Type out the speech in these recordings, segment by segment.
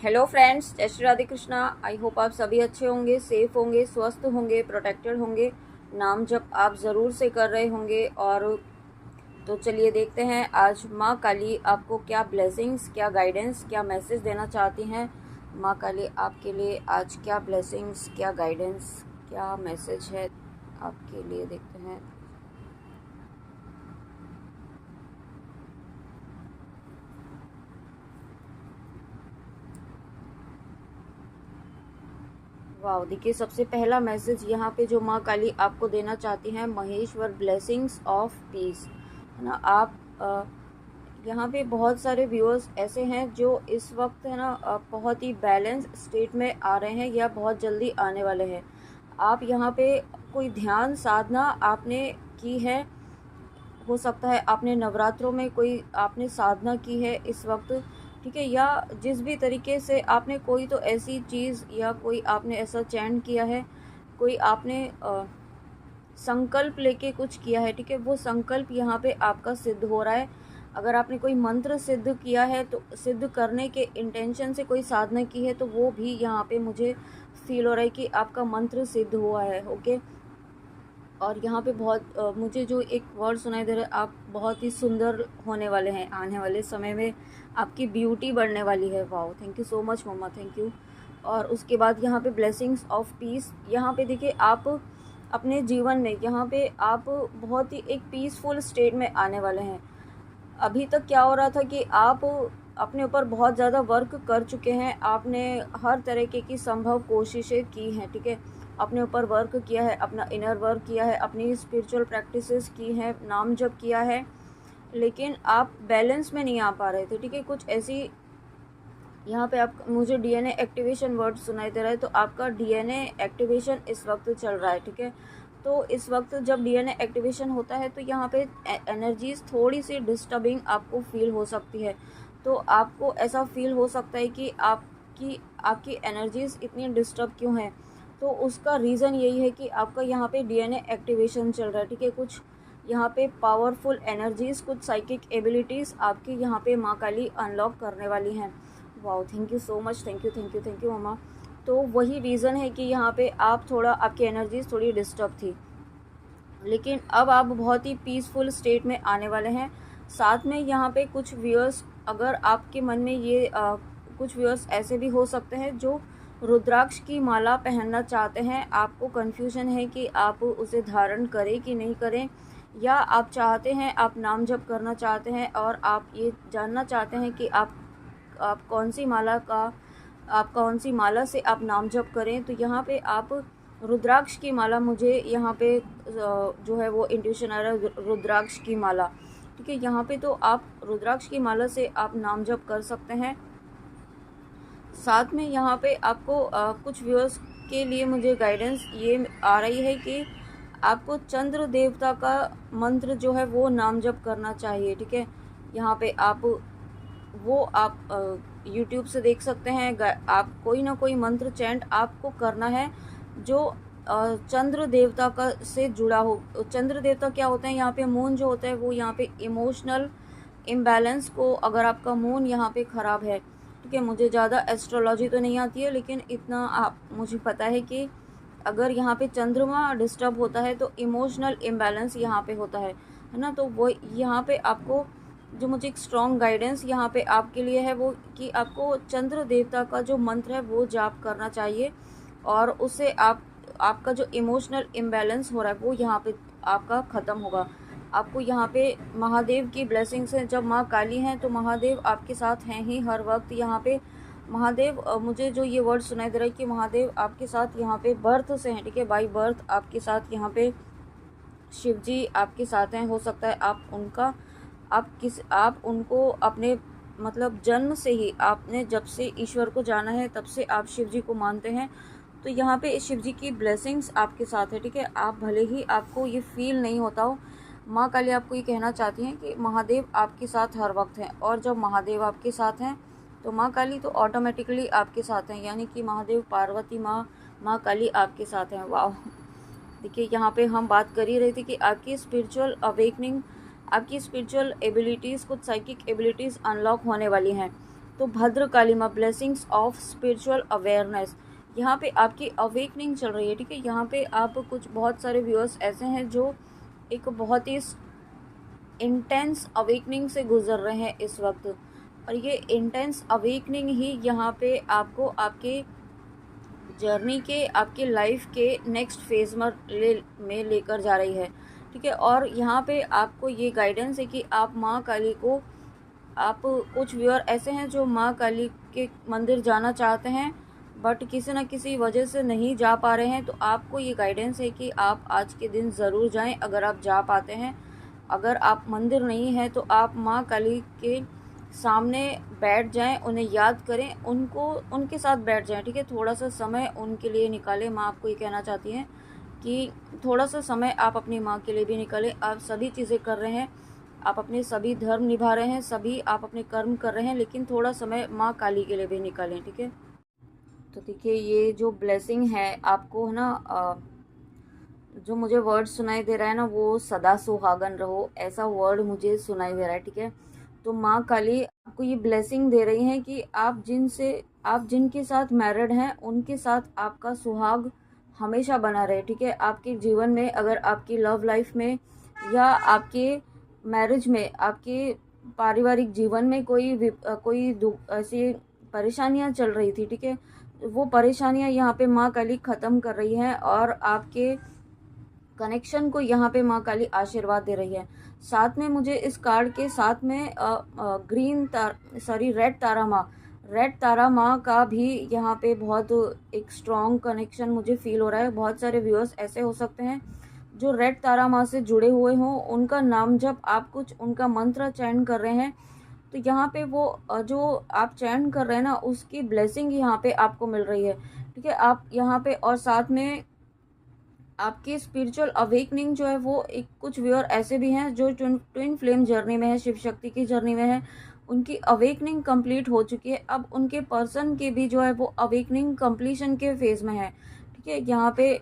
Hello friends, जय Shri Radhe Krishna. I hope आप सभी अच्छे होंगे, सेफ होंगे, स्वस्थ होंगे, प्रोटेक्टेड होंगे। नाम जप आप ज़रूर से कर रहे होंगे। और तो चलिए देखते हैं आज माँ काली आपको क्या ब्लेसिंग्स, क्या गाइडेंस, क्या मैसेज देना चाहती हैं। माँ काली आपके लिए आज क्या ब्लेसिंग्स, क्या गाइडेंस, क्या मैसेज है आपके लिए, देखते हैं। वाह, देखिए सबसे पहला मैसेज यहाँ पे जो माँ काली आपको देना चाहती हैं, महेश्वर ब्लेसिंग्स ऑफ पीस, है ना। आप यहाँ पे बहुत सारे व्यूअर्स ऐसे हैं जो इस वक्त, है ना, बहुत ही बैलेंस स्टेट में आ रहे हैं या बहुत जल्दी आने वाले हैं। आप यहाँ पे कोई ध्यान साधना आपने की है, हो सकता है आपने नवरात्रों में कोई आपने साधना की है इस वक्त, ठीक है, या जिस भी तरीके से आपने कोई तो ऐसी चीज़ या कोई आपने ऐसा चैंट किया है, कोई आपने संकल्प लेके कुछ किया है, ठीक है, वो संकल्प यहाँ पे आपका सिद्ध हो रहा है। अगर आपने कोई मंत्र सिद्ध किया है तो सिद्ध करने के इंटेंशन से कोई साधना की है तो वो भी यहाँ पे मुझे फील हो रहा है कि आपका मंत्र सिद्ध हुआ है। ओके। और यहाँ पे बहुत मुझे जो एक वर्ड सुनाई दे रहा है, आप बहुत ही सुंदर होने वाले हैं, आने वाले समय में आपकी ब्यूटी बढ़ने वाली है। Wow, thank you so much mamma, thank you. और उसके बाद यहाँ पे ब्लेसिंग्स ऑफ पीस, यहाँ पे देखिए आप अपने जीवन में यहाँ पे आप बहुत ही एक पीसफुल स्टेट में आने वाले हैं। अभी तक क्या हो रहा था कि आप अपने ऊपर बहुत ज़्यादा वर्क कर चुके हैं, आपने हर तरीके की संभव कोशिशें की हैं, ठीक है, अपने ऊपर वर्क किया है, अपना इनर वर्क किया है, अपनी स्पिरिचुअल प्रैक्टिसेस की हैं, नाम जप किया है, लेकिन आप बैलेंस में नहीं आ पा रहे थे, ठीक है। कुछ ऐसी यहाँ पे आप मुझे डीएनए एक्टिवेशन वर्ड सुनाई दे रहा है, तो आपका डीएनए एक्टिवेशन इस वक्त चल रहा है, ठीक है। तो इस वक्त जब डीएनए एक्टिवेशन होता है तो यहाँ पे एनर्जीज थोड़ी सी डिस्टर्बिंग आपको फील हो सकती है। तो आपको ऐसा फील हो सकता है कि आपकी आपकी एनर्जीज इतनी डिस्टर्ब क्यों है। तो उसका रीज़न यही है कि आपका यहाँ पे डीएनए एक्टिवेशन चल रहा है, ठीक है। कुछ यहाँ पे पावरफुल एनर्जीज, कुछ साइकिक एबिलिटीज़ आपकी यहाँ पे माँ काली अनलॉक करने वाली हैं। Wow, thank you so much, thank you thank you thank you मम्मा। तो वही रीज़न है कि यहाँ पे आप थोड़ा, आपकी एनर्जीज थोड़ी डिस्टर्ब थी, लेकिन अब आप बहुत ही पीसफुल स्टेट में आने वाले हैं। साथ में यहाँ पे कुछ व्यूअर्स, अगर आपके मन में ये कुछ व्यूअर्स ऐसे भी हो सकते हैं जो रुद्राक्ष की माला पहनना चाहते हैं। आपको कन्फ्यूजन है कि आप उसे धारण करें कि नहीं करें, या आप चाहते हैं, आप नाम जप करना चाहते हैं और आप ये जानना चाहते हैं कि आप कौन सी माला का, आप कौन सी माला से आप नाम जप करें। तो यहाँ पे आप रुद्राक्ष की माला, मुझे यहाँ पे जो है वो इंट्यूशन आ रहा है, रुद्राक्ष की माला, ठीक है। यहाँ पे तो आप रुद्राक्ष की माला से आप नाम जप कर सकते हैं। साथ में यहाँ पे आपको कुछ व्यूअर्स के लिए मुझे गाइडेंस ये आ रही है कि आपको चंद्र देवता का मंत्र जो है वो नाम जप करना चाहिए, ठीक है। यहाँ पे आप वो आप यूट्यूब से देख सकते हैं। आप कोई ना कोई मंत्र चैंट आपको करना है जो चंद्र देवता का से जुड़ा हो। चंद्र देवता क्या होते हैं, यहाँ पे मून जो होता है वो यहाँ पे इमोशनल इम्बैलेंस को, अगर आपका मून यहाँ पे ख़राब है, ठीक है, मुझे ज़्यादा एस्ट्रोलॉजी तो नहीं आती है, लेकिन इतना आप मुझे पता है कि अगर यहाँ पे चंद्रमा डिस्टर्ब होता है तो इमोशनल इम्बैलेंस यहाँ पे होता है ना। तो वो यहाँ पे आपको जो मुझे एक स्ट्रॉन्ग गाइडेंस यहाँ पे आपके लिए है वो कि आपको चंद्र देवता का जो मंत्र है वो जाप करना चाहिए, और उससे आपका जो इमोशनल इम्बैलेंस हो रहा है वो यहाँ पे आपका ख़त्म होगा। आपको यहाँ पे महादेव की ब्लेसिंग्स हैं। जब माँ काली हैं तो महादेव आपके साथ हैं ही हर वक्त। यहाँ पे महादेव, मुझे जो ये वर्ड सुनाई दे रहा है कि महादेव आपके साथ यहाँ पे बर्थ से हैं, ठीक है, बाई बर्थ आपके साथ यहाँ पे शिव जी आपके साथ हैं। हो सकता है आप उनको अपने मतलब जन्म से ही, आपने जब से ईश्वर को जाना है तब से आप शिव जी को मानते हैं। तो यहाँ पे शिव जी की ब्लेसिंग्स आपके साथ है, ठीक है। आप भले ही आपको ये फील नहीं होता हो, माँ काली आपको ये कहना चाहती हैं कि महादेव आपके साथ हर वक्त हैं, और जब महादेव आपके साथ हैं तो माँ काली तो ऑटोमेटिकली आपके साथ हैं, यानी कि महादेव, पार्वती माँ काली आपके साथ हैं। वाह, देखिए यहाँ पे हम बात कर ही रहे थे कि आपकी स्पिरिचुअल अवेकनिंग, आपकी स्पिरिचुअल एबिलिटीज़, कुछ साइकिक एबिलिटीज़ अनलॉक होने वाली हैं। तो भद्रकाली माँ ब्लेसिंग्स ऑफ स्पिरिचुअल अवेयरनेस, यहाँ पे आपकी अवेकनिंग चल रही है, ठीक है। यहाँ पे आप कुछ बहुत सारे व्यूअर्स ऐसे हैं जो एक बहुत ही इंटेंस अवेकनिंग से गुजर रहे हैं इस वक्त, और ये इंटेंस अवेकनिंग ही यहाँ पे आपको आपके जर्नी के, आपके लाइफ के नेक्स्ट फेज में लेकर जा रही है, ठीक है। और यहाँ पे आपको ये गाइडेंस है कि आप माँ काली को, आप कुछ व्यूअर ऐसे हैं जो माँ काली के मंदिर जाना चाहते हैं बट किसी न किसी वजह से नहीं जा पा रहे हैं, तो आपको ये गाइडेंस है कि आप आज के दिन ज़रूर जाएं अगर आप जा पाते हैं। अगर आप मंदिर नहीं हैं तो आप माँ काली के सामने बैठ जाएं, उन्हें याद करें, उनको उनके साथ बैठ जाएं, ठीक है। थोड़ा सा समय उनके लिए निकालें। माँ आपको ये कहना चाहती हैं कि थोड़ा सा समय आप अपनी माँ के लिए भी निकालें। आप सभी चीज़ें कर रहे हैं, आप अपने सभी धर्म निभा रहे हैं, सभी आप अपने कर्म कर रहे हैं, लेकिन थोड़ा समय माँ काली के लिए भी निकालें, ठीक है। तो देखिए ये जो ब्लेसिंग है आपको, है ना, जो मुझे वर्ड सुनाई दे रहा है ना, वो सदा सुहागन रहो, ऐसा वर्ड मुझे सुनाई दे रहा है, ठीक है। तो माँ काली आपको ये ब्लेसिंग दे रही हैं कि आप जिनके साथ मैरिड हैं उनके साथ आपका सुहाग हमेशा बना रहे, ठीक है। आपके जीवन में अगर आपकी लव लाइफ में या आपके मैरिज में, आपके पारिवारिक जीवन में कोई ऐसी परेशानियां चल रही थी, ठीक है, वो परेशानियां यहाँ पे माँ काली ख़त्म कर रही है और आपके कनेक्शन को यहाँ पे माँ काली आशीर्वाद दे रही है। साथ में मुझे इस कार्ड के साथ में रेड तारा माँ का भी यहाँ पे बहुत एक स्ट्रॉन्ग कनेक्शन मुझे फील हो रहा है। बहुत सारे व्यूअर्स ऐसे हो सकते हैं जो रेड तारा माँ से जुड़े हुए हों, उनका नाम जब आप कुछ उनका मंत्र चैन कर रहे हैं तो यहाँ पे वो जो आप चैन कर रहे हैं ना, उसकी ब्लेसिंग यहाँ पे आपको मिल रही है, ठीक है। आप यहाँ पे, और साथ में आपकी स्पिरिचुअल अवेकनिंग जो है वो, एक कुछ व्यूअर ऐसे भी हैं जो ट्विन फ्लेम जर्नी में है, शिव शक्ति की जर्नी में है, उनकी अवेकनिंग कंप्लीट हो चुकी है। अब उनके पर्सन के भी जो है वो अवेकनिंग कंप्लीशन के फेज में है, ठीक है। यहाँ पे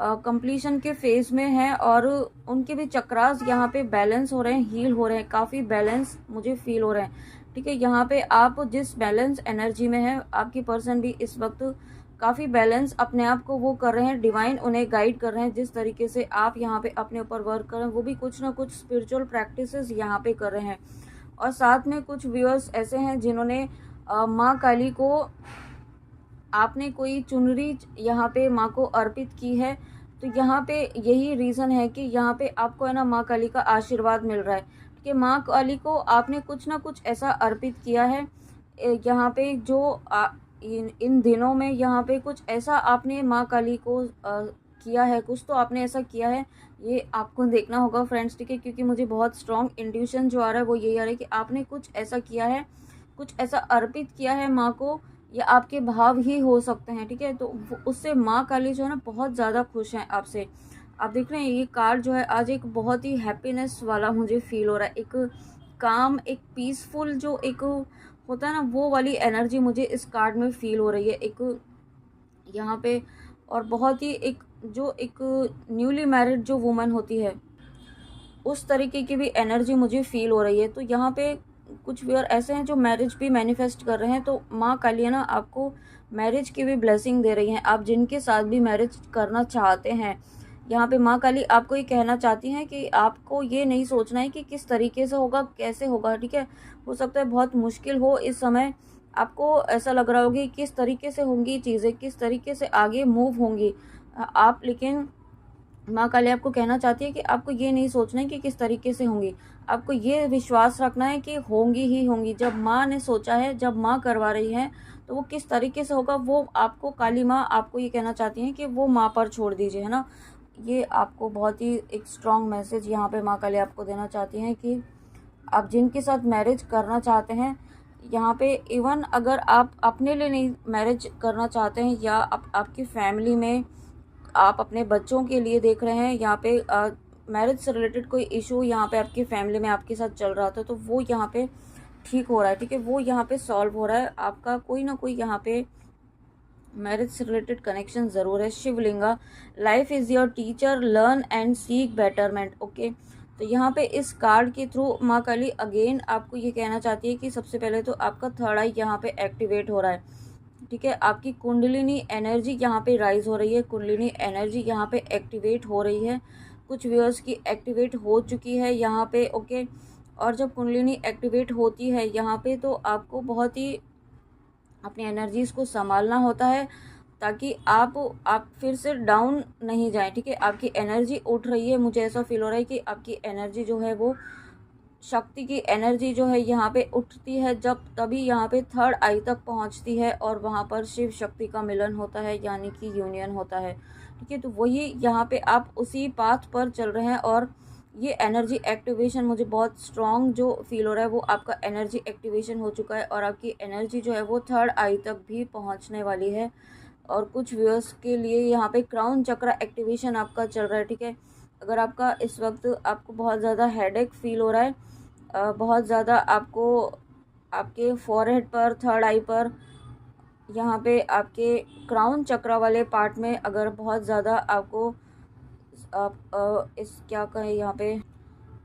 कंप्लीशन के फेज में है और उनके भी चक्रास यहाँ पे बैलेंस हो रहे हैं, हील हो रहे हैं, काफ़ी बैलेंस मुझे फील हो रहे हैं, ठीक है। यहाँ पे आप जिस बैलेंस एनर्जी में है, आपकी पर्सन भी इस वक्त काफ़ी बैलेंस अपने आप को वो कर रहे हैं, डिवाइन उन्हें गाइड कर रहे हैं। जिस तरीके से आप यहाँ पे अपने ऊपर वर्क कर रहे हैं, वो भी कुछ ना कुछ स्पिरिचुअल प्रैक्टिसेस यहाँ पे कर रहे हैं। और साथ में कुछ व्यूअर्स ऐसे हैं जिन्होंने माँ काली को, आपने कोई चुनरी यहाँ पे माँ को अर्पित की है, तो यहाँ पे यही रीज़न है कि यहाँ पे आपको, है ना, माँ काली का आशीर्वाद मिल रहा है कि माँ काली को आपने कुछ ना कुछ ऐसा अर्पित किया है यहाँ पे, जो इन दिनों में यहाँ पे कुछ ऐसा आपने माँ काली को किया है, कुछ तो आपने ऐसा किया है। ये आपको देखना होगा फ्रेंड्स, ठीक है, क्योंकि मुझे बहुत स्ट्रॉन्ग इंट्यूशन जो आ रहा है वो यही आ रहा है कि आपने कुछ ऐसा किया है, कुछ ऐसा अर्पित किया है माँ को, या आपके भाव ही हो सकते हैं, ठीक है। तो उससे माँ काली जो है ना बहुत ज़्यादा खुश हैं आपसे। आप देख रहे हैं ये कार्ड जो है आज एक बहुत ही हैप्पीनेस वाला मुझे फील हो रहा है, एक काम, एक पीसफुल जो एक होता है ना, वो वाली एनर्जी मुझे इस कार्ड में फील हो रही है एक यहाँ पे। और बहुत ही एक न्यूली मैरिड जो वुमन होती है, उस तरीके की भी एनर्जी मुझे फील हो रही है। तो यहाँ पे कुछ व्यूअर ऐसे हैं जो मैरिज भी मैनिफेस्ट कर रहे हैं, तो माँ काली ना आपको मैरिज की भी ब्लेसिंग दे रही हैं। आप जिनके साथ भी मैरिज करना चाहते हैं, यहाँ पे माँ काली आपको ये कहना चाहती हैं कि आपको ये नहीं सोचना है कि किस तरीके से होगा, कैसे होगा, ठीक है। हो सकता है बहुत मुश्किल हो इस समय, आपको ऐसा लग रहा होगी किस तरीके से होंगी चीज़ें, किस तरीके से आगे मूव होंगी आप, लेकिन माँ काली आपको कहना चाहती है कि आपको ये नहीं सोचना है कि किस तरीके से होंगी, आपको ये विश्वास रखना है कि होंगी ही होंगी। जब माँ ने सोचा है, जब माँ करवा रही है, तो वो किस तरीके से होगा वो आपको, काली माँ आपको ये कहना चाहती हैं कि वो माँ पर छोड़ दीजिए, है ना। ये आपको बहुत ही एक स्ट्रॉन्ग मैसेज यहाँ पे माँ काली आपको देना चाहती हैं कि आप जिनके साथ मैरिज करना चाहते हैं, यहाँ पे इवन अगर आप अपने लिए नहीं मैरिज करना चाहते हैं, या आपकी फैमिली में आप अपने बच्चों के लिए देख रहे हैं, यहाँ पे मैरिज से रिलेटेड कोई इशू यहाँ पे आपकी फैमिली में आपके साथ चल रहा था, तो वो यहाँ पे ठीक हो रहा है, ठीक है, वो यहाँ पे सॉल्व हो रहा है। आपका कोई ना कोई यहाँ पे मैरिज से रिलेटेड कनेक्शन ज़रूर है। Shivalinga, life is your teacher, learn and seek betterment, okay. तो यहाँ पे इस कार्ड के थ्रू माँ काली अगेन आपको ये कहना चाहती है कि सबसे पहले तो आपका थर्ड आई यहाँ पे एक्टिवेट हो रहा है, ठीक है। आपकी कुंडलिनी एनर्जी यहाँ पे राइज हो रही है, कुंडलिनी एनर्जी यहाँ पे एक्टिवेट हो रही है। कुछ व्यूअर्स की एक्टिवेट हो चुकी है यहाँ पे, ओके। और जब कुंडलिनी एक्टिवेट होती है यहाँ पे तो आपको बहुत ही अपनी एनर्जीज़ को संभालना होता है, ताकि आप फिर से डाउन नहीं जाएं, ठीक है। आपकी एनर्जी उठ रही है, मुझे ऐसा फील हो रहा है कि आपकी एनर्जी जो है वो शक्ति की एनर्जी जो है यहाँ पे उठती है जब तभी यहाँ पे थर्ड आई तक पहुँचती है और वहाँ पर शिव शक्ति का मिलन होता है, यानी कि यूनियन होता है, ठीक है। तो वही यहाँ पे आप उसी पाथ पर चल रहे हैं और ये एनर्जी एक्टिवेशन मुझे बहुत स्ट्रॉन्ग जो फील हो रहा है वो आपका एनर्जी एक्टिवेशन हो चुका है और आपकी एनर्जी जो है वो थर्ड आई तक भी पहुँचने वाली है। और कुछ व्यूअर्स के लिए यहाँ पे क्राउन चक्र एक्टिवेशन आपका चल रहा है, ठीक है। अगर आपका इस वक्त आपको बहुत ज़्यादा हेडेक फील हो रहा है, बहुत ज़्यादा आपको आपके फॉरहेड पर, थर्ड आई पर, यहाँ पे आपके क्राउन चक्र वाले पार्ट में अगर बहुत ज़्यादा आपको इस क्या कहें यहाँ पे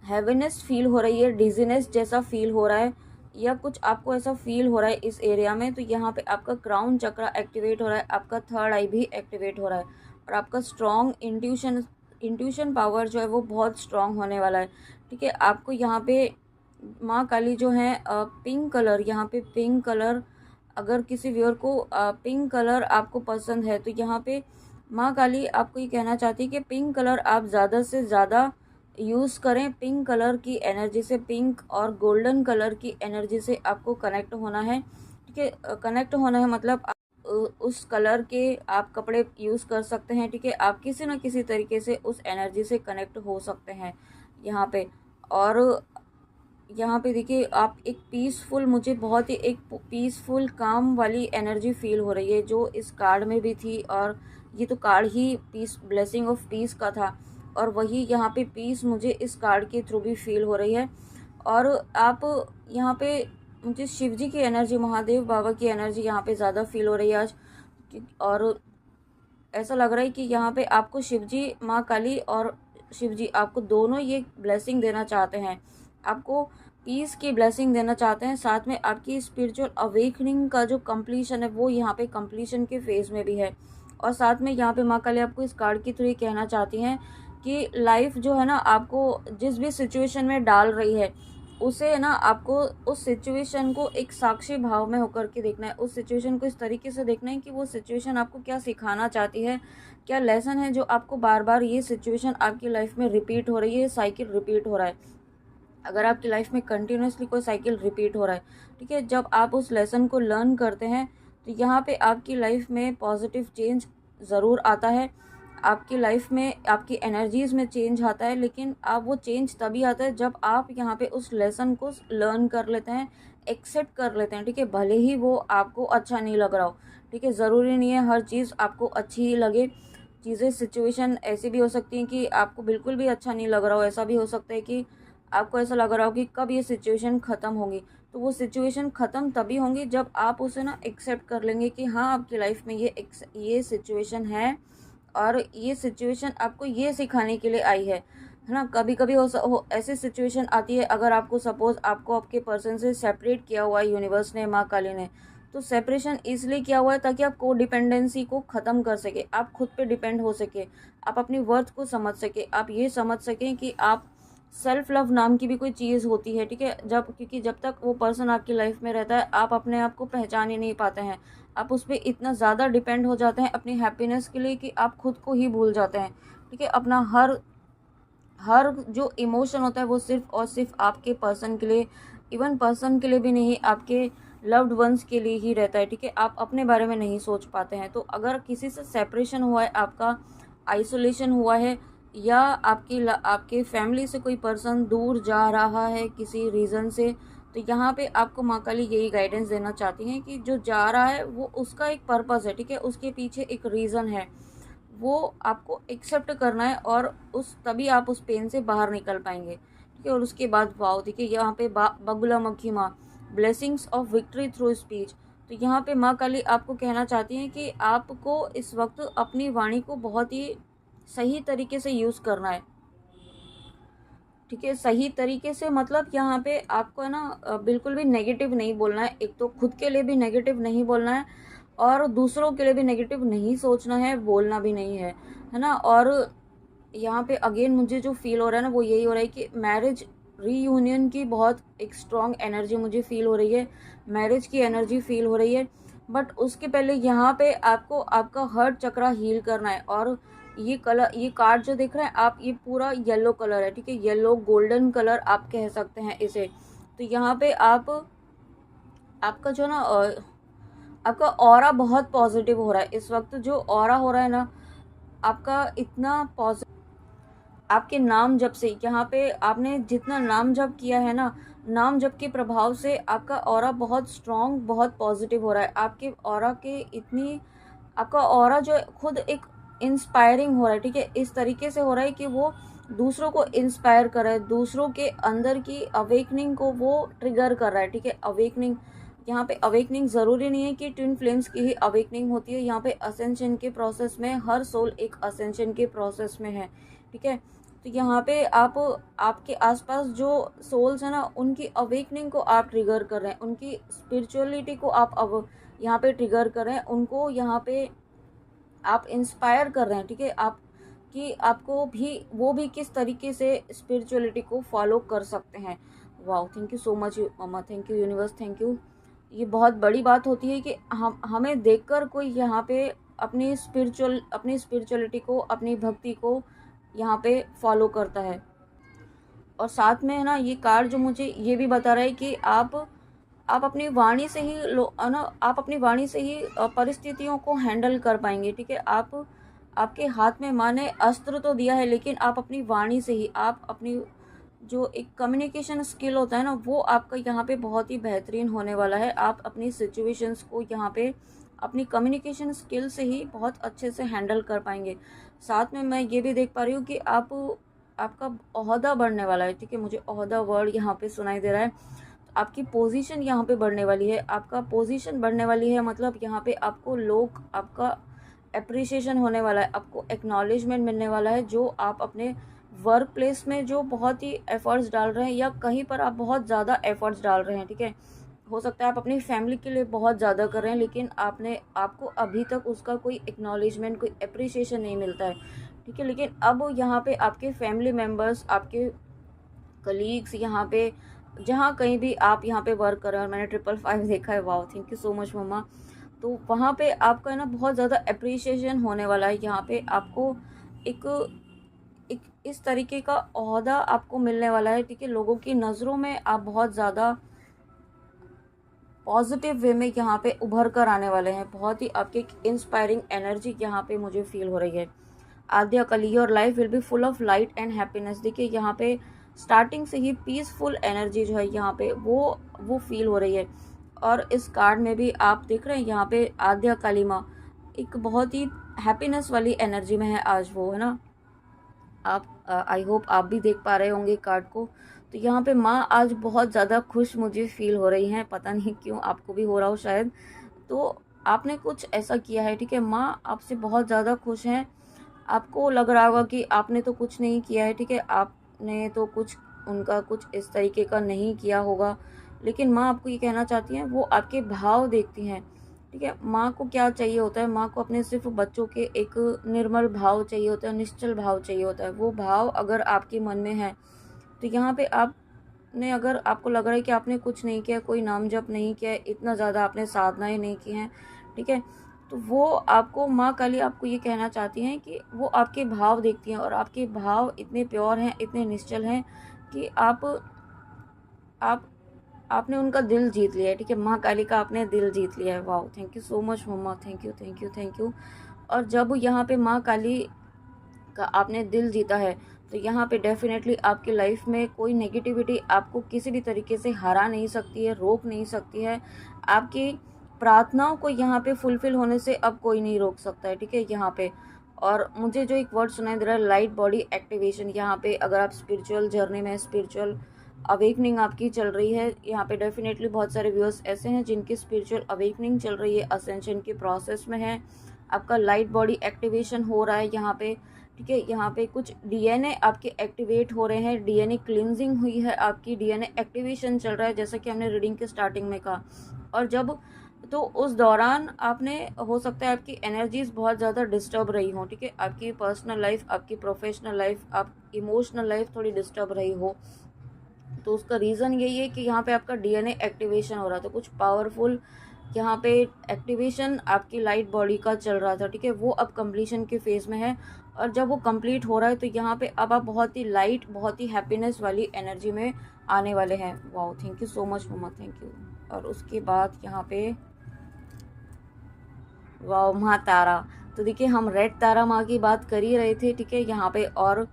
हैवीनेस फील हो रही है, डिजीनेस जैसा फील हो रहा है या कुछ आपको ऐसा फील हो रहा है इस एरिया में, तो यहाँ पे आपका क्राउन चक्र एक्टिवेट हो रहा है, आपका थर्ड आई भी एक्टिवेट हो रहा है और आपका स्ट्रॉन्ग इंट्यूशन पावर जो है वो बहुत स्ट्रॉन्ग होने वाला है, ठीक है। आपको यहाँ पे माँ काली जो है पिंक कलर, यहाँ पे पिंक कलर, अगर किसी व्यूअर को पिंक कलर आपको पसंद है तो यहाँ पे माँ काली आपको ये कहना चाहती है कि पिंक कलर आप ज़्यादा से ज़्यादा यूज़ करें। पिंक कलर की एनर्जी से, पिंक और गोल्डन कलर की एनर्जी से आपको कनेक्ट होना है, ठीक है। कनेक्ट होना है मतलब उस कलर के आप कपड़े यूज़ कर सकते हैं, ठीक है। आप किसी न किसी तरीके से उस एनर्जी से कनेक्ट हो सकते हैं यहाँ पे। और यहाँ पे देखिए आप एक पीसफुल, मुझे बहुत ही एक पीसफुल काम वाली एनर्जी फील हो रही है जो इस कार्ड में भी थी, और ये तो कार्ड ही पीस, ब्लेसिंग ऑफ पीस का था और वही यहाँ पे पीस मुझे इस कार्ड के थ्रू भी फील हो रही है। और आप यहाँ पे मुझे शिव जी की एनर्जी, महादेव बाबा की एनर्जी यहाँ पे ज़्यादा फील हो रही है आज। और ऐसा लग रहा है कि यहाँ पे आपको शिव जी, माँ काली और शिव जी आपको दोनों ये ब्लेसिंग देना चाहते हैं, आपको पीस की ब्लेसिंग देना चाहते हैं। साथ में आपकी स्पिरिचुअल अवेकनिंग का जो कंप्लीशन है वो यहाँ पे कंप्लीशन के फेज़ में भी है। और साथ में यहाँ पे माँ काली आपको इस कार्ड के थ्रू कहना चाहती हैं कि लाइफ जो है ना आपको जिस भी सिचुएशन में डाल रही है उसे ना आपको उस सिचुएशन को एक साक्षी भाव में होकर के देखना है, उस सिचुएशन को इस तरीके से देखना है कि वो सिचुएशन आपको क्या सिखाना चाहती है, क्या लेसन है जो आपको बार बार ये सिचुएशन आपकी लाइफ में रिपीट हो रही है, साइकिल रिपीट हो रहा है। अगर आपकी लाइफ में कंटिन्यूसली कोई साइकिल रिपीट हो रहा है, ठीक है, जब आप उस लेसन को लर्न करते हैं तो यहाँ पे आपकी लाइफ में पॉजिटिव चेंज ज़रूर आता है, आपकी लाइफ में आपकी एनर्जीज़ में चेंज आता है। लेकिन आप वो चेंज तभी आता है जब आप यहाँ पे उस लेसन को लर्न कर लेते हैं, एक्सेप्ट कर लेते हैं, ठीक है। भले ही वो आपको अच्छा नहीं लग रहा हो, ठीक है, ज़रूरी नहीं है हर चीज़ आपको अच्छी ही लगे। चीज़ें, सिचुएशन ऐसी भी हो सकती हैं कि आपको बिल्कुल भी अच्छा नहीं लग रहा हो, ऐसा भी हो सकता है कि आपको ऐसा लग रहा हो कि कब ये सिचुएशन ख़त्म होगी। तो वो सिचुएशन ख़त्म तभी होंगी जब आप उसे ना एक्सेप्ट कर लेंगे कि हाँ आपकी लाइफ में ये सिचुएशन है और ये सिचुएशन आपको ये सिखाने के लिए आई है ना। कभी कभी ऐसी सिचुएशन आती है, अगर आपको सपोज़ आपको आपके पर्सन से सेपरेट किया हुआ है यूनिवर्स ने, माँ काली ने, तो सेपरेशन इसलिए किया हुआ है ताकि आप को डिपेंडेंसी को ख़त्म कर सके, आप खुद पे डिपेंड हो सके, आप अपनी वर्थ को समझ सके, आप ये समझ सकें कि आप सेल्फ लव नाम की भी कोई चीज़ होती है, ठीक है। क्योंकि जब तक वो पर्सन आपकी लाइफ में रहता है आप अपने आप को पहचान ही नहीं पाते हैं, आप उस पर इतना ज़्यादा डिपेंड हो जाते हैं अपनी हैप्पीनेस के लिए कि आप खुद को ही भूल जाते हैं, ठीक है। अपना हर हर जो इमोशन होता है वो सिर्फ और सिर्फ आपके पर्सन के लिए, इवन पर्सन के लिए भी नहीं, आपके लव्ड वंस के लिए ही रहता है, ठीक है। आप अपने बारे में नहीं सोच पाते हैं। तो अगर किसी से सेपरेशन हुआ है, आपका आइसोलेशन हुआ है, या आपके फैमिली से कोई पर्सन दूर जा रहा है किसी रीज़न से, तो यहाँ पे आपको माँ काली यही गाइडेंस देना चाहती हैं कि जो जा रहा है वो उसका एक पर्पस है, ठीक है, उसके पीछे एक रीज़न है, वो आपको एक्सेप्ट करना है और तभी आप उस पेन से बाहर निकल पाएंगे, ठीक है। और उसके बाद वाओ देखिए यहाँ पे बगुला मक्खी माँ, blessings of victory through speech. तो यहाँ पे माँ काली आपको कहना चाहती हैं कि आपको इस वक्त अपनी वाणी को बहुत ही सही तरीके से यूज़ करना है। ठीक है, सही तरीके से, मतलब यहाँ पे आपको है ना बिल्कुल भी नेगेटिव नहीं बोलना है। एक तो खुद के लिए भी नेगेटिव नहीं बोलना है और दूसरों के लिए भी नेगेटिव नहीं सोचना है, बोलना भी नहीं है ना। और यहाँ पे अगेन मुझे जो फील हो रहा है ना वो यही हो रहा है कि मैरिज रीयूनियन की बहुत एक स्ट्रॉन्ग एनर्जी मुझे फील हो रही है, मैरिज की एनर्जी फील हो रही है। बट उसके पहले यहाँ पे आपको आपका हर्ट चक्रा हील करना है। और ये कलर, ये कार्ड जो दिख रहा है आप, ये पूरा येलो कलर है, ठीक है, येलो गोल्डन कलर आप कह सकते हैं इसे। तो यहाँ पे आप, आपका जो ना आपका ऑरा बहुत पॉजिटिव हो रहा है इस वक्त। जो ऑरा हो रहा है ना आपका इतना पॉजिटिव, आपके नाम जप से, यहाँ पे आपने जितना नाम जप किया है ना, नाम जप के प्रभाव से आपका ऑरा बहुत स्ट्रॉन्ग, बहुत पॉजिटिव हो रहा है। आपके ऑरा के इतनी, आपका ऑरा जो खुद एक इंस्पायरिंग हो रहा है, ठीक है, इस तरीके से हो रहा है कि वो दूसरों को इंस्पायर कर रहा है, दूसरों के अंदर की अवेकनिंग को वो ट्रिगर कर रहा है, ठीक है। अवेकनिंग, यहाँ पे अवेकनिंग ज़रूरी नहीं है कि ट्विन फ्लेम्स की ही अवेकनिंग होती है, यहाँ पे असेंशन के प्रोसेस में हर सोल एक असेंशन के प्रोसेस में है, ठीक है। तो यहाँ पे आप, आपके आसपास जो सोल्स है ना उनकी अवेकनिंग को आप ट्रिगर कर रहे हैं, उनकी स्पिरिचुअलिटी को आप अब यहाँ पे ट्रिगर कर रहे हैं, उनको यहाँ पे आप इंस्पायर कर रहे हैं, ठीक है। आप कि आपको भी, वो भी किस तरीके से स्पिरिचुअलिटी को फॉलो कर सकते हैं। Wow, thank you so much mamma, thank you universe, thank you. ये बहुत बड़ी बात होती है कि हमें देखकर कोई यहाँ पे अपनी स्पिरिचुअलिटी को, अपनी भक्ति को यहाँ पे फॉलो करता है। और साथ में है ना ये कार्ड जो मुझे ये भी बता रहा है कि आप अपनी वाणी से ही ना, आप अपनी वाणी से ही परिस्थितियों को हैंडल कर पाएंगे, ठीक है। आप, आपके हाथ में माँ ने अस्त्र तो दिया है, लेकिन आप अपनी वाणी से ही, आप अपनी जो एक कम्युनिकेशन स्किल होता है ना वो आपका यहाँ पे बहुत ही बेहतरीन होने वाला है। आप अपनी सिचुएशंस को यहाँ पे अपनी कम्युनिकेशन स्किल से ही बहुत अच्छे से हैंडल कर पाएंगे। साथ में मैं ये भी देख पा रही हूँ कि आप, आपका ओहदा बढ़ने वाला है, ठीक है, मुझे ओहदा वर्ड यहाँ पे सुनाई दे रहा है। तो आपकी पोजीशन यहाँ पे बढ़ने वाली है, आपका पोजीशन बढ़ने वाली है, मतलब यहाँ पे आपको लोग, आपका अप्रिसिएशन होने वाला है, आपको एक्नॉलेजमेंट मिलने वाला है। जो आप अपने वर्क प्लेस में जो बहुत ही एफर्ट्स डाल रहे हैं, या कहीं पर आप बहुत ज़्यादा एफर्ट्स डाल रहे हैं, ठीक है, हो सकता है आप अपनी फैमिली के लिए बहुत ज़्यादा कर रहे हैं, लेकिन आपको अभी तक उसका कोई एक्नॉलेजमेंट, कोई अप्रिसिएशन नहीं मिलता है, ठीक है। लेकिन अब यहाँ पे आपके फैमिली मेम्बर्स, आपके कलीग्स, यहाँ पे जहाँ कहीं भी आप यहाँ पे वर्क कर रहे हैं, और मैंने 555 देखा है, wow, thank you so much मम्मा। तो वहाँ पे आपका है ना बहुत ज़्यादा अप्रिसिएशन होने वाला है। यहाँ पे आपको एक एक इस तरीके का ओहदा आपको मिलने वाला है, ठीक है। लोगों की नज़रों में आप बहुत ज़्यादा पॉजिटिव वे में यहाँ पे उभर कर आने वाले हैं। बहुत ही आपकी इंस्पायरिंग एनर्जी यहाँ पे मुझे फील हो रही है। आद्या कली, your life will be full of light and happiness. देखिए यहाँ पे स्टार्टिंग से ही पीसफुल एनर्जी जो है यहाँ पे वो फील हो रही है। और इस कार्ड में भी आप देख रहे हैं यहाँ पे आद्या काली माँ एक बहुत ही हैप्पीनेस वाली एनर्जी में है आज वो, है ना। आप, आई होप आप भी देख पा रहे होंगे कार्ड को। तो यहाँ पे माँ आज बहुत ज़्यादा खुश मुझे फील हो रही हैं, पता नहीं क्यों, आपको भी हो रहा हो शायद। तो आपने कुछ ऐसा किया है, ठीक है, माँ आपसे बहुत ज़्यादा खुश हैं। आपको लग रहा होगा कि आपने तो कुछ नहीं किया है, ठीक है, आपने तो कुछ, उनका कुछ इस तरीके का नहीं किया होगा, लेकिन माँ आपको ये कहना चाहती हैं, वो आपके भाव देखती हैं, ठीक है। माँ को क्या चाहिए होता है, माँ को अपने सिर्फ बच्चों के एक निर्मल भाव चाहिए होता है, निश्चल भाव चाहिए होता है। वो भाव अगर आपके मन में है, तो यहाँ पे आपने, अगर आपको लग रहा है कि आपने कुछ नहीं किया, कोई नाम जप नहीं किया, इतना ज़्यादा आपने साधनाएं नहीं की हैं, ठीक है, तो वो आपको, माँ काली आपको ये कहना चाहती हैं कि वो आपके भाव देखती हैं, और आपके भाव इतने प्योर हैं, इतने निश्चल हैं कि आप आपने उनका दिल जीत लिया है, ठीक है। माँ काली का आपने दिल जीत लिया है। Wow, thank you so much mamma, thank you, thank you, thank you. और जब यहाँ पे माँ काली का आपने दिल जीता है, तो यहाँ पे डेफिनेटली आपकी लाइफ में कोई नेगेटिविटी आपको किसी भी तरीके से हरा नहीं सकती है, रोक नहीं सकती है। आपकी प्रार्थनाओं को यहाँ पे फुलफिल होने से अब कोई नहीं रोक सकता है, ठीक है, यहाँ पे। और मुझे जो एक वर्ड सुनाई दे रहा है, लाइट बॉडी एक्टिवेशन, यहाँ पे अगर आप स्पिरिचुअल जर्नी में, स्पिरिचुअल अवेकनिंग आपकी चल रही है, यहाँ पे डेफिनेटली बहुत सारे व्यूअर्स ऐसे हैं जिनकी स्पिरिचुअल अवेकनिंग चल रही है, असेंशन के प्रोसेस में है, आपका लाइट बॉडी एक्टिवेशन हो रहा है यहाँ पे। ठीक है। यहाँ पे कुछ डीएनए आपके एक्टिवेट हो रहे हैं, डीएनए क्लिनजिंग हुई है आपकी, डीएनए एक्टिवेशन चल रहा है जैसा कि हमने रीडिंग के स्टार्टिंग में कहा। और जब तो उस दौरान आपने, हो सकता है आपकी एनर्जीज बहुत ज़्यादा डिस्टर्ब रही हो, ठीक है, आपकी पर्सनल लाइफ, आपकी प्रोफेशनल लाइफ, आप इमोशनल लाइफ थोड़ी डिस्टर्ब रही हो। तो उसका रीज़न यही है कि यहाँ पे आपका डीएनए एक्टिवेशन हो रहा था, कुछ पावरफुल यहाँ पे एक्टिवेशन आपकी लाइट बॉडी का चल रहा था, ठीक है, वो अब कंप्लीशन के फेज़ में है। और जब वो कंप्लीट हो रहा है तो यहाँ पे अब आप बहुत ही लाइट, बहुत ही हैप्पीनेस वाली एनर्जी में आने वाले हैं। Wow, thank you so much mamma, thank you. और उसके बाद यहाँ पे वाओ, माँ तारा। तो देखिए हम रेड तारा माँ की बात कर ही रहे थे, ठीक है, यहाँ पे और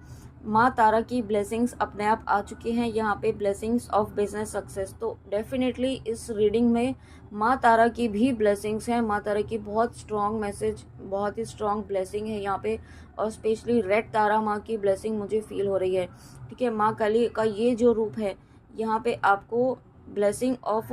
माँ तारा की ब्लेसिंग्स अपने आप आ चुकी हैं यहाँ पे, ब्लेसिंग्स ऑफ बिजनेस सक्सेस। तो डेफिनेटली इस रीडिंग में माँ तारा की भी ब्लेसिंग्स हैं, माँ तारा की बहुत स्ट्रॉन्ग मैसेज, बहुत ही स्ट्रॉन्ग ब्लेसिंग है यहाँ पे। और स्पेशली रेड तारा माँ की ब्लेसिंग मुझे फील हो रही है, ठीक है। माँ काली का ये जो रूप है यहाँ पे आपको ब्लेसिंग ऑफ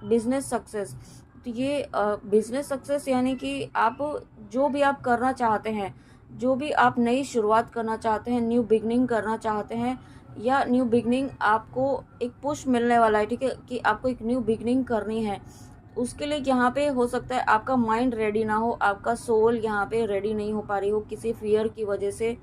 बिजनेस सक्सेस। तो ये बिजनेस सक्सेस यानी कि आप जो भी आप करना चाहते हैं, जो भी आप नई शुरुआत करना चाहते हैं, न्यू बिगनिंग करना चाहते हैं, या न्यू बिगनिंग आपको एक पुश मिलने वाला है, ठीक है, कि आपको एक न्यू बिगनिंग करनी है। उसके लिए यहाँ पे हो सकता है आपका माइंड रेडी ना हो, आपका सोल यहाँ पे रेडी नहीं हो पा रही हो किसी फियर की वजह से।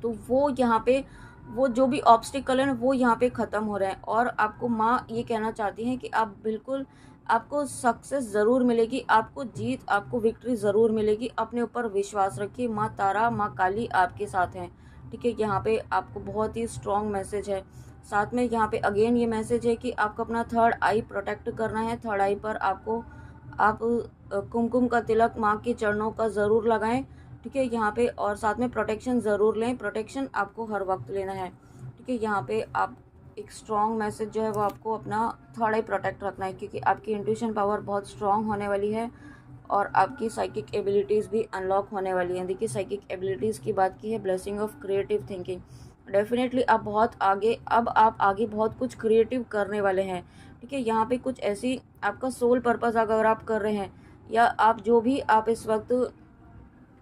तो वो यहाँ पे वो जो भी ऑब्स्टिकल है वो यहाँ पे ख़त्म हो रहे हैं। और आपको माँ ये कहना चाहती हैं कि आप बिल्कुल, आपको सक्सेस ज़रूर मिलेगी, आपको जीत, आपको विक्ट्री ज़रूर मिलेगी। अपने ऊपर विश्वास रखिए, माँ तारा, माँ काली आपके साथ हैं, ठीक है। यहाँ पे आपको बहुत ही स्ट्रॉन्ग मैसेज है। साथ में यहाँ पे अगेन ये मैसेज है कि आपको अपना थर्ड आई प्रोटेक्ट करना है। थर्ड आई पर आपको, आप कुमकुम का तिलक माँ के चरणों का ज़रूर लगाएं, ठीक है, यहाँ पे। और साथ में प्रोटेक्शन ज़रूर लें, प्रोटेक्शन आपको हर वक्त लेना है, ठीक है। यहाँ पे आप एक स्ट्रॉन्ग मैसेज जो है वो आपको अपना थर्ड आई प्रोटेक्ट रखना है, क्योंकि आपकी इंट्यूशन पावर बहुत स्ट्रॉन्ग होने वाली है और आपकी साइकिक एबिलिटीज़ भी अनलॉक होने वाली हैं। देखिए साइकिक एबिलिटीज़ की बात की है, blessing of creative thinking. Definitely आप बहुत आगे, अब आप आगे बहुत कुछ क्रिएटिव करने वाले हैं, ठीक है। यहाँ पे कुछ ऐसी आपका सोल पर्पज़ अगर आप कर रहे हैं, या आप जो भी आप इस वक्त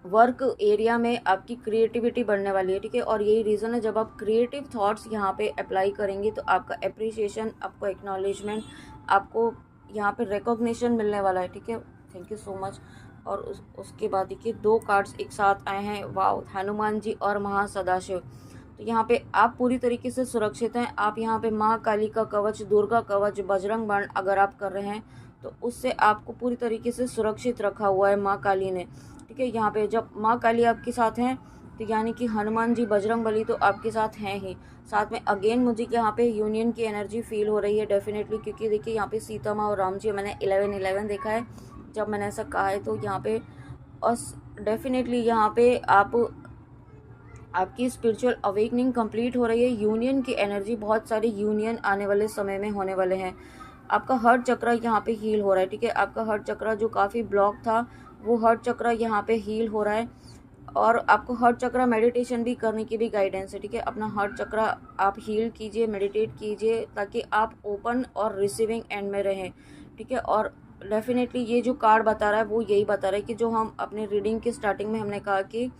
वर्क एरिया में, आपकी क्रिएटिविटी बढ़ने वाली है, ठीक है। और यही रीज़न है, जब आप क्रिएटिव थॉट्स यहाँ पे अप्लाई करेंगे तो आपका अप्रिसिएशन, आपको एक्नॉलेजमेंट, आपको यहाँ पे रिकॉग्निशन मिलने वाला है, ठीक है। Thank you so much. और उसके बाद देखिए 2 कार्ड्स एक साथ आए हैं, वाओ, हनुमान जी और महासदाशिव। तो यहाँ पे आप पूरी तरीके से सुरक्षित हैं। आप यहाँ पे माँ काली का कवच, दुर्गा कवच, बजरंग बाण अगर आप कर रहे हैं तो उससे आपको पूरी तरीके से सुरक्षित रखा हुआ है माँ काली ने, ठीक है। यहाँ पे जब माँ काली आपके साथ हैं तो यानी कि हनुमान जी, बजरंग बली तो आपके साथ हैं ही। साथ में अगेन मुझे यहाँ पे यूनियन की एनर्जी फील हो रही है डेफिनेटली, क्योंकि देखिए यहाँ पे सीता माँ और राम जी, मैंने 11-11 देखा है जब मैंने ऐसा कहा है। तो यहाँ पे और डेफिनेटली यहाँ पे आपकी स्पिरिचुअल अवेकनिंग कंप्लीट हो रही है। यूनियन की एनर्जी, बहुत सारे यूनियन आने वाले समय में होने वाले हैं। आपका हार्ट चक्र यहाँ पे हील हो रहा है, ठीक है। आपका हार्ट चक्र जो काफ़ी ब्लॉक था वो हार्ट चक्र यहाँ पे हील हो रहा है। और आपको हार्ट चक्र मेडिटेशन भी करने की भी गाइडेंस है, ठीक है। अपना हार्ट चक्र आप हील कीजिए, मेडिटेट कीजिए, ताकि आप ओपन और रिसीविंग एंड में रहें, ठीक है। और डेफिनेटली ये जो कार्ड बता रहा है वो यही बता रहा है कि जो हम अपने रीडिंग की स्टार्टिंग में हमने कहा कि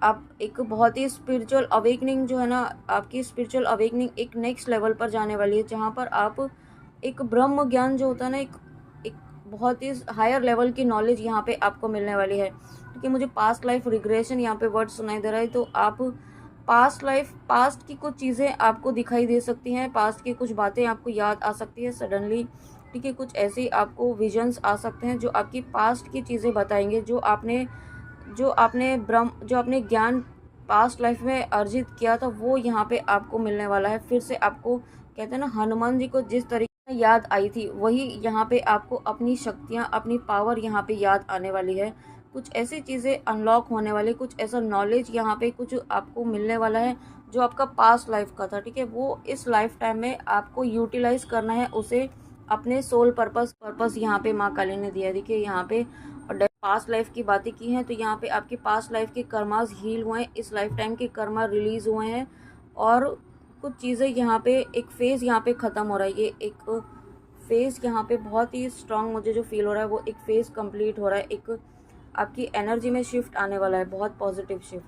आप एक बहुत ही स्पिरिचुअल अवेकनिंग जो है ना, आपकी स्पिरिचुअल अवेकनिंग एक नेक्स्ट लेवल पर जाने वाली है, जहाँ पर आप एक ब्रह्म ज्ञान जो होता है ना, एक बहुत ही हायर लेवल की नॉलेज यहाँ पे आपको मिलने वाली है, क्योंकि मुझे पास्ट लाइफ रिग्रेशन यहाँ पे वर्ड सुनाई दे रहा है। तो आप पास्ट लाइफ, पास्ट की कुछ चीज़ें आपको दिखाई दे सकती हैं, पास्ट की कुछ बातें आपको याद आ सकती है सडनली, ठीक है। कुछ ऐसी आपको विजन्स आ सकते हैं जो आपकी पास्ट की चीज़ें बताएंगे, जो आपने ज्ञान पास्ट लाइफ में अर्जित किया था वो यहाँ पे आपको मिलने वाला है। फिर से आपको कहते हैं ना, हनुमान जी को जिस तरीके से याद आई थी वही यहाँ पे आपको अपनी शक्तियाँ, अपनी पावर यहाँ पे याद आने वाली है। कुछ ऐसी चीज़ें अनलॉक होने वाली, कुछ ऐसा नॉलेज यहाँ पे कुछ आपको मिलने वाला है जो आपका पास्ट लाइफ का था, ठीक है। वो इस लाइफ टाइम में आपको यूटिलाइज करना है, उसे अपने सोल पर्पस यहाँ पे माँ काली ने दिया। देखिए यहाँ पे और पास्ट लाइफ की बातें की हैं तो यहाँ पे आपके पास्ट लाइफ के कर्मास हील हुए हैं, इस लाइफ टाइम के कर्मा रिलीज हुए हैं। और कुछ चीज़ें यहाँ पे, एक फेज़ यहाँ पे ख़त्म हो रहा है। ये एक फेज़ यहाँ पे बहुत ही स्ट्रांग मुझे जो फील हो रहा है वो एक फेज़ कंप्लीट हो रहा है, एक आपकी एनर्जी में शिफ्ट आने वाला है, बहुत पॉजिटिव शिफ्ट।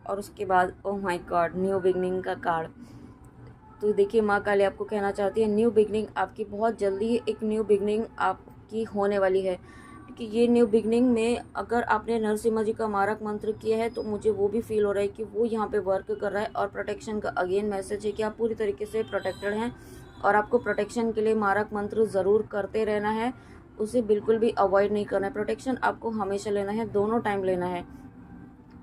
और उसके बाद oh my God, new beginning का कार्ड। तो देखिए माँ काली आपको कहना चाहती है न्यू बिगनिंग आपकी बहुत जल्दी ही एक न्यू बिगनिंग आपकी होने वाली है। कि ये न्यू बिगनिंग में अगर आपने नरसिम्हा जी का मारक मंत्र किया है तो मुझे वो भी फील हो रहा है कि वो यहाँ पे वर्क कर रहा है। और प्रोटेक्शन का अगेन मैसेज है कि आप पूरी तरीके से प्रोटेक्टेड हैं और आपको प्रोटेक्शन के लिए मारक मंत्र ज़रूर करते रहना है, उसे बिल्कुल भी अवॉइड नहीं करना है। प्रोटेक्शन आपको हमेशा लेना है, दोनों टाइम लेना है।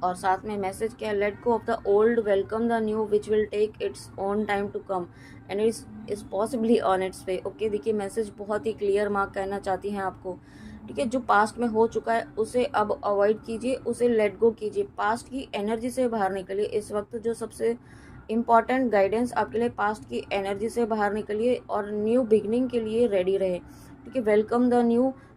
और साथ में मैसेज क्या है, let go of the old, welcome the new which will take its own time to come and it's is possibly on its way. Okay, देखिए मैसेज बहुत ही क्लियर माँ कहना चाहती हैं आपको। ठीक है, जो पास्ट में हो चुका है उसे अब अवॉइड कीजिए, उसे लेट गो कीजिए, पास्ट की एनर्जी से बाहर निकलिए। इस वक्त जो सबसे इम्पॉर्टेंट गाइडेंस आपके लिए पास्ट की एनर्जी से बाहर निकलिए और न्यू बिगनिंग के लिए रेडी रहे। ठीक है, वेलकम द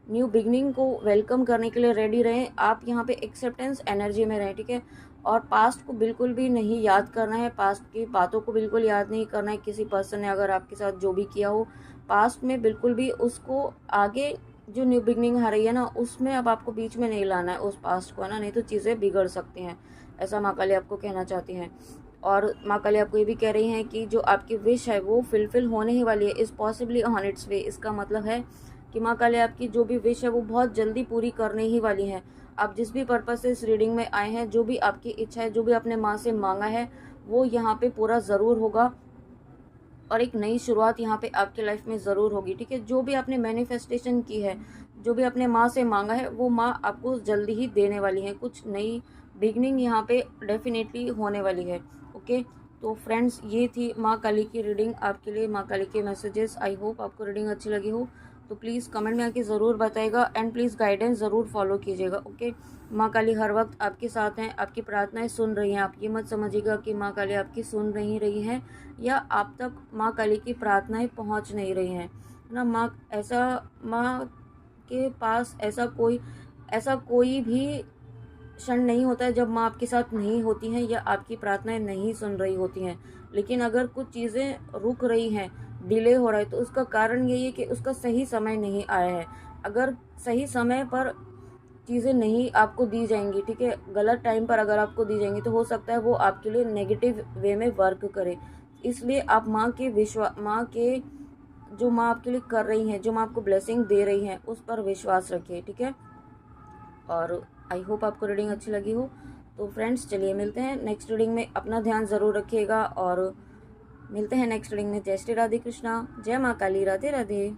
न्यू बिगनिंग को वेलकम करने के लिए रेडी रहें। आप यहाँ पे एक्सेप्टेंस एनर्जी में रहें। ठीक है, और पास्ट को बिल्कुल भी नहीं याद करना है, पास्ट की बातों को बिल्कुल याद नहीं करना है। किसी पर्सन ने अगर आपके साथ जो भी किया हो पास्ट में, बिल्कुल भी उसको आगे जो न्यू बिगनिंग आ रही है ना उसमें अब आपको बीच में नहीं लाना है उस पास्ट को, है ना, नहीं तो चीज़ें बिगड़ सकती हैं। ऐसा माँ काली आपको कहना चाहती हैं। और माँ काली आपको ये भी कह रही हैं कि जो आपकी विश है वो फुलफिल होने ही वाली है, इज़ पॉसिबली ऑन इट्स वे। इसका मतलब है कि माँ काली आपकी जो भी विश है वो बहुत जल्दी पूरी करने ही वाली है। आप जिस भी पर्पज से इस रीडिंग में आए हैं, जो भी आपकी इच्छा है, जो भी आपने माँ से मांगा है, वो यहाँ पे पूरा ज़रूर होगा और एक नई शुरुआत यहाँ पे आपके लाइफ में ज़रूर होगी। ठीक है, जो भी आपने मैनिफेस्टेशन की है, जो भी आपने माँ से मांगा है, वो माँ आपको जल्दी ही देने वाली है। कुछ नई बिगनिंग यहाँ पे डेफिनेटली होने वाली है। ओके, तो फ्रेंड्स ये थी माँ काली की रीडिंग आपके लिए, माँ काली के मैसेजेस। आई होप आपको रीडिंग अच्छी लगी हो, तो प्लीज़ कमेंट में आके ज़रूर बताइएगा एंड प्लीज़ गाइडेंस ज़रूर फॉलो कीजिएगा। ओके, माँ काली हर वक्त आपके साथ हैं, आपकी प्रार्थनाएं सुन रही हैं। आप ये मत समझिएगा कि माँ काली आपकी सुन नहीं रही हैं या आप तक माँ काली की प्रार्थनाएं पहुँच नहीं रही हैं, है ना। माँ के पास ऐसा कोई भी क्षण नहीं होता है जब माँ आपके साथ नहीं होती हैं या आपकी प्रार्थनाएं नहीं सुन रही होती हैं। लेकिन अगर कुछ चीज़ें रुक रही हैं, डिले हो रहा है, तो उसका कारण यही है कि उसका सही समय नहीं आया है। अगर सही समय पर चीज़ें नहीं आपको दी जाएंगी, ठीक है, गलत टाइम पर अगर आपको दी जाएंगी, तो हो सकता है वो आपके लिए नेगेटिव वे में वर्क करे। इसलिए आप माँ के जो माँ आपके लिए कर रही हैं, जो माँ आपको ब्लेसिंग दे रही हैं, उस पर विश्वास रखिए। ठीक है, और आई होप आपको रीडिंग अच्छी लगी हो। तो फ्रेंड्स चलिए मिलते हैं नेक्स्ट रीडिंग में, अपना ध्यान ज़रूर रखिएगा और मिलते हैं नेक्स्ट रीडिंग में। जय श्री राधे कृष्णा, जय माँ काली, राधे राधे।